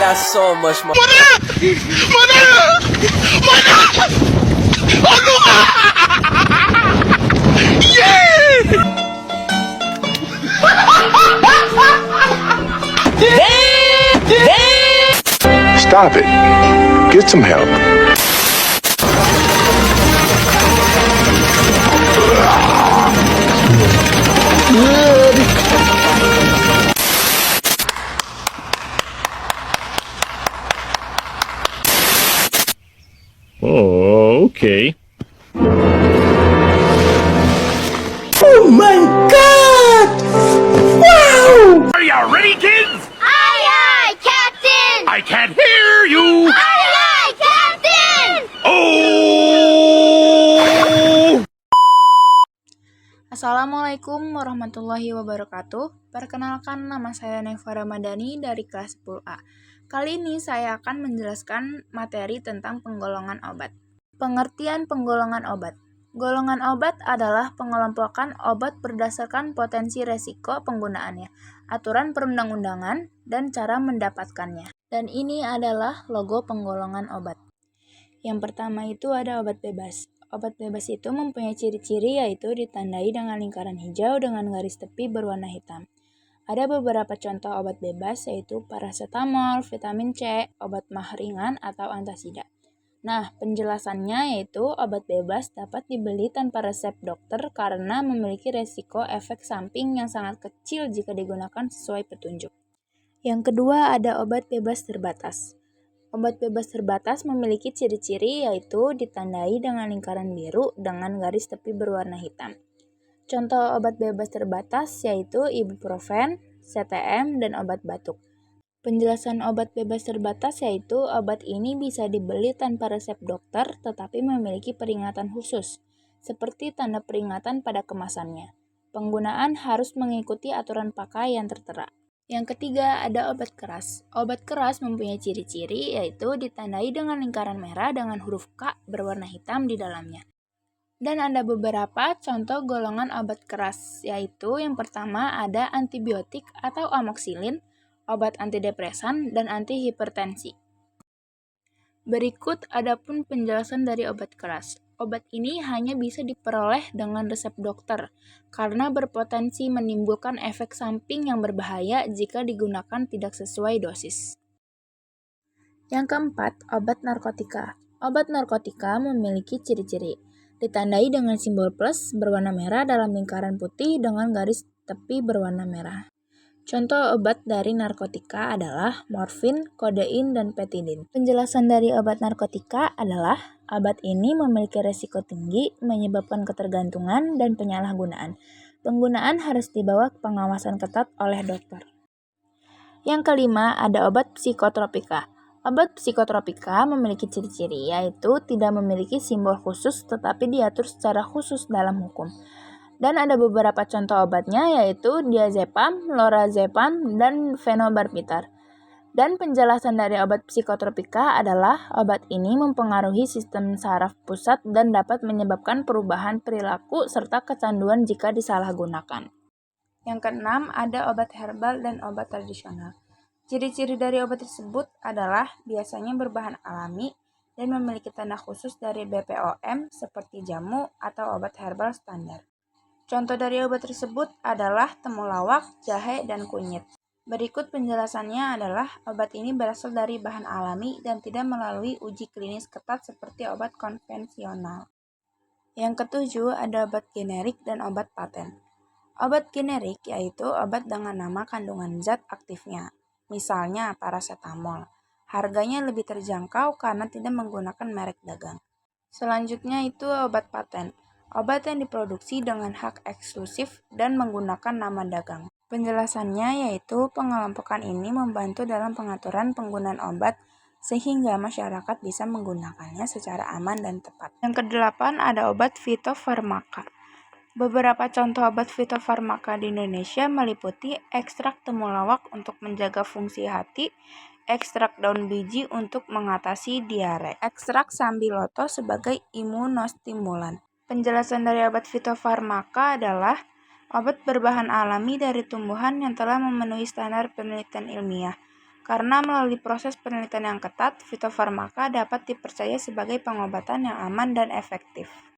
Got so much more. Stop it. Get some help. Oh, okay. Oh my god! Wow! Are you ready, kids? Aye, aye, Captain! I can't hear you. Aye, aye, Captain! Oh! Assalamualaikum warahmatullahi wabarakatuh. Perkenalkan, nama saya Neva Ramadhani dari kelas 10A. Kali ini saya akan menjelaskan materi tentang penggolongan obat. Pengertian penggolongan obat. Golongan obat adalah pengelompokan obat berdasarkan potensi resiko penggunaannya, aturan perundang-undangan, dan cara mendapatkannya. Dan ini adalah logo penggolongan obat. Yang pertama itu ada obat bebas. Obat bebas itu mempunyai ciri-ciri yaitu ditandai dengan lingkaran hijau dengan garis tepi berwarna hitam. Ada beberapa contoh obat bebas yaitu paracetamol, vitamin C, obat mah ringan, atau antasida. Nah, penjelasannya yaitu obat bebas dapat dibeli tanpa resep dokter karena memiliki resiko efek samping yang sangat kecil jika digunakan sesuai petunjuk. Yang kedua ada obat bebas terbatas. Obat bebas terbatas memiliki ciri-ciri yaitu ditandai dengan lingkaran biru dengan garis tepi berwarna hitam. Contoh obat bebas terbatas yaitu ibuprofen, CTM, dan obat batuk. Penjelasan obat bebas terbatas yaitu obat ini bisa dibeli tanpa resep dokter tetapi memiliki peringatan khusus, seperti tanda peringatan pada kemasannya. Penggunaan harus mengikuti aturan pakai yang tertera. Yang ketiga ada obat keras. Obat keras mempunyai ciri-ciri yaitu ditandai dengan lingkaran merah dengan huruf K berwarna hitam di dalamnya. Dan ada beberapa contoh golongan obat keras, yaitu yang pertama ada antibiotik atau amoxilin, obat antidepresan, dan antihipertensi. Berikut adapun penjelasan dari obat keras. Obat ini hanya bisa diperoleh dengan resep dokter, karena berpotensi menimbulkan efek samping yang berbahaya jika digunakan tidak sesuai dosis. Yang keempat, obat narkotika. Obat narkotika memiliki ciri-ciri. Ditandai dengan simbol plus berwarna merah dalam lingkaran putih dengan garis tepi berwarna merah. Contoh obat dari narkotika adalah morfin, kodein, dan petidin. Penjelasan dari obat narkotika adalah obat ini memiliki resiko tinggi, menyebabkan ketergantungan dan penyalahgunaan. Penggunaan harus di bawah pengawasan ketat oleh dokter. Yang kelima ada obat psikotropika. Obat psikotropika memiliki ciri-ciri yaitu tidak memiliki simbol khusus tetapi diatur secara khusus dalam hukum. Dan ada beberapa contoh obatnya yaitu diazepam, lorazepam, dan fenobarbital. Dan penjelasan dari obat psikotropika adalah obat ini mempengaruhi sistem saraf pusat dan dapat menyebabkan perubahan perilaku serta kecanduan jika disalahgunakan. Yang keenam ada obat herbal dan obat tradisional. Ciri-ciri dari obat tersebut adalah biasanya berbahan alami dan memiliki tanda khusus dari BPOM seperti jamu atau obat herbal standar. Contoh dari obat tersebut adalah temulawak, jahe, dan kunyit. Berikut penjelasannya adalah obat ini berasal dari bahan alami dan tidak melalui uji klinis ketat seperti obat konvensional. Yang ketujuh ada obat generik dan obat paten. Obat generik yaitu obat dengan nama kandungan zat aktifnya. Misalnya paracetamol. Harganya lebih terjangkau karena tidak menggunakan merek dagang. Selanjutnya itu obat paten. Obat yang diproduksi dengan hak eksklusif dan menggunakan nama dagang. Penjelasannya yaitu pengelompokan ini membantu dalam pengaturan penggunaan obat sehingga masyarakat bisa menggunakannya secara aman dan tepat. Yang kedelapan ada obat fitofarmaka. Beberapa contoh obat fitofarmaka di Indonesia meliputi ekstrak temulawak untuk menjaga fungsi hati, ekstrak daun biji untuk mengatasi diare, ekstrak sambiloto sebagai imunostimulan. Penjelasan dari obat fitofarmaka adalah obat berbahan alami dari tumbuhan yang telah memenuhi standar penelitian ilmiah. Karena melalui proses penelitian yang ketat, fitofarmaka dapat dipercaya sebagai pengobatan yang aman dan efektif.